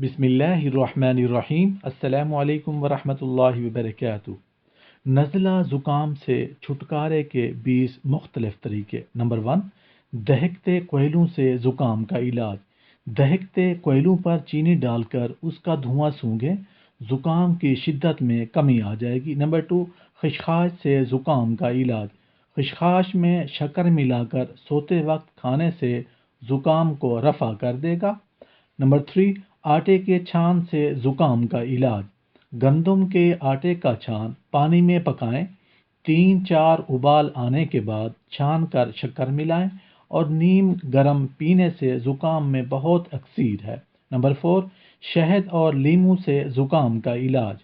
बिस्मिल्लाहिर्रहमानिर्रहीम। अस्सलामु अलैकुम वरहमतुल्लाहि वबरकातुहू। नज़ला ज़ुकाम से छुटकारे के 20 मुख्तलिफ तरीके। नंबर 1, दहकते कोयलों से ज़ुकाम का इलाज। दहकते कोयलों पर चीनी डालकर उसका धुआं सूंघें, ज़ुकाम की शिद्दत में कमी आ जाएगी। नंबर 2, खशखाश से ज़ुकाम का इलाज। खशखाश में शक्कर मिलाकर सोते वक्त खाने से ज़ुकाम को रफ़ा कर देगा। नंबर 3, आटे के छान से ज़ुकाम का इलाज। गंदम के आटे का छान पानी में पकाएं, 3-4 उबाल आने के बाद छान कर शक्कर मिलाएं और नीम गरम पीने से ज़ुकाम में बहुत अक्सीर है। नंबर 4, शहद और लीमू से ज़ुकाम का इलाज।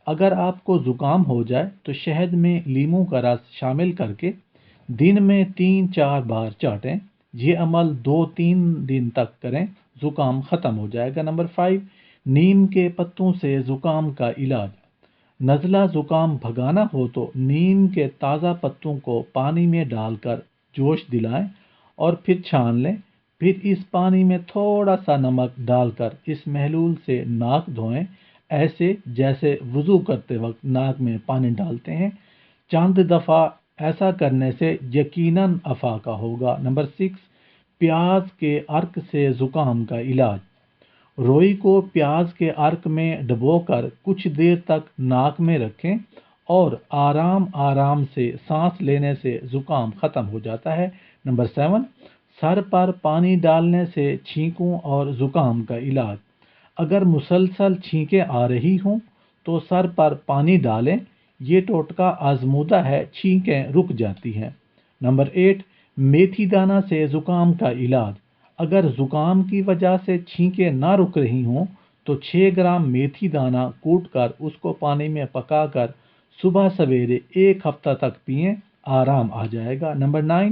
अगर आपको ज़ुकाम हो जाए तो शहद में लीमू का रस शामिल करके दिन में 3-4 बार चाटें। ये अमल 2-3 दिन तक करें, ज़ुकाम ख़त्म हो जाएगा। नंबर 5, नीम के पत्तों से ज़ुकाम का इलाज। नज़ला ज़ुकाम भगाना हो तो नीम के ताज़ा पत्तों को पानी में डालकर जोश दिलाएं और फिर छान लें। फिर इस पानी में थोड़ा सा नमक डालकर इस महलूल से नाक धोएं, ऐसे जैसे वज़ू करते वक्त नाक में पानी डालते हैं। चंद दफ़ा ऐसा करने से यकीनन अफाका होगा। नंबर 6, प्याज के अर्क से ज़ुकाम का इलाज। रोई को प्याज के अर्क में डुबोकर कुछ देर तक नाक में रखें और आराम आराम से सांस लेने से ज़ुकाम ख़त्म हो जाता है। नंबर 7, सर पर पानी डालने से छींकों और ज़ुकाम का इलाज। अगर मुसलसल छींकें आ रही हों तो सर पर पानी डालें, ये टोटका आजमूदा है, छींकें रुक जाती हैं। नंबर 8, मेथी दाना से ज़ुकाम का इलाज। अगर ज़ुकाम की वजह से छींकें ना रुक रही हों तो 6 ग्राम मेथी दाना कूट कर उसको पानी में पकाकर सुबह सवेरे 1 हफ्ता तक पिएं, आराम आ जाएगा। नंबर 9,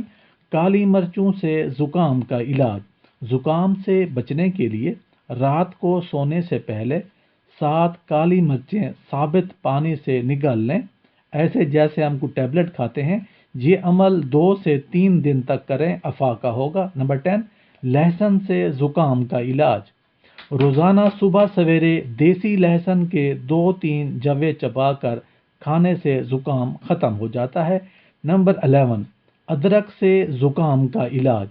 काली मिर्चों से ज़ुकाम का इलाज। ज़ुकाम से बचने के लिए रात को सोने से पहले 7 काली मिर्चें साबित पानी से निगल लें, ऐसे जैसे हम को टैबलेट खाते हैं। ये अमल 2 से 3 दिन तक करें, अफाका होगा। नंबर 10, लहसुन से ज़ुकाम का इलाज। रोज़ाना सुबह सवेरे देसी लहसुन के 2-3 जवे चबाकर खाने से ज़ुकाम ख़त्म हो जाता है। नंबर 11, अदरक से ज़ुकाम का इलाज।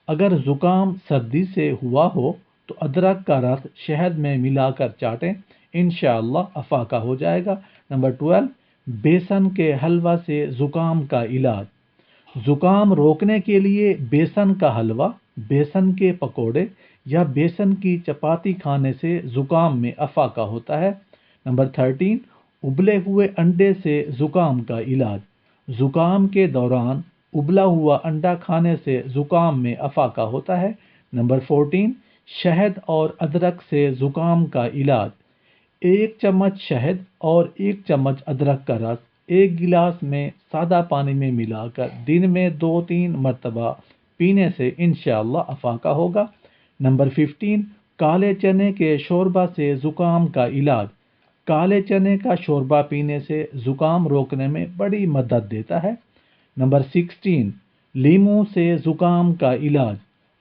अगर ज़ुकाम सर्दी से हुआ हो तो अदरक का रस शहद में मिलाकर चाटें, इंशाअल्लाह अफाका हो जाएगा। नंबर 12, बेसन के हलवा से ज़ुकाम का इलाज। ज़ुकाम रोकने के लिए बेसन का हलवा, बेसन के पकोड़े या बेसन की चपाती खाने से ज़ुकाम में अफाका होता है। नंबर 13, उबले हुए अंडे से ज़ुकाम का इलाज। ज़ुकाम के दौरान उबला हुआ अंडा खाने से ज़ुकाम में अफाका होता है। नंबर 14, शहद और अदरक से ज़ुकाम का इलाज। 1 चम्मच शहद और 1 चम्मच अदरक का रस 1 गिलास में सादा पानी में मिलाकर दिन में 2-3 मरतबा पीने से इंशाअल्लाह अफाका होगा। नंबर 15, काले चने के शोरबा से ज़ुकाम का इलाज। काले चने का शोरबा पीने से ज़ुकाम रोकने में बड़ी मदद देता है। नंबर 16, लीमू से ज़ुकाम का इलाज।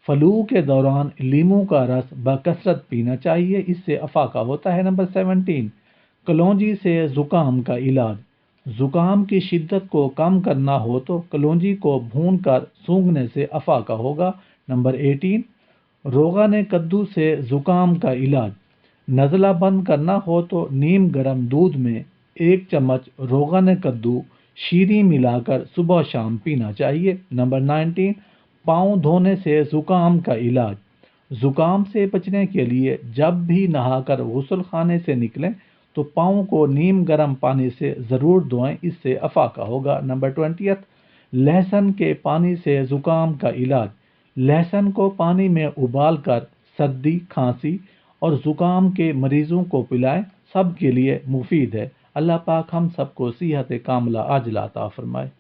फ्लू के दौरान लीमू का रस बकसरत पीना चाहिए, इससे अफाका होता है। नंबर 17, कलौंजी से ज़ुकाम का इलाज। ज़ुकाम की शिद्दत को कम करना हो तो कलौंजी को भूनकर सूंघने से अफाका होगा। नंबर 18, रोगान कद्दू से ज़ुकाम का इलाज। नज़ला बंद करना हो तो नीम गर्म दूध में 1 चम्मच रोगान कद्दू शीरी मिलाकर सुबह शाम पीना चाहिए। नंबर 19, पाँव धोने से ज़ुकाम का इलाज। ज़ुकाम से बचने के लिए जब भी नहाकर गुस्ल खाने से निकलें तो पाँव को नीम गर्म पानी से ज़रूर धोएं, इससे अफाका होगा। नंबर 20, लहसुन के पानी से ज़ुकाम का इलाज। लहसुन को पानी में उबाल कर सर्दी, खांसी और ज़ुकाम के मरीज़ों को पिलाएं, सब के लिए मुफीद है। अल्लाह पाक हम सबको सेहत कामिला आजिला अता फरमाए।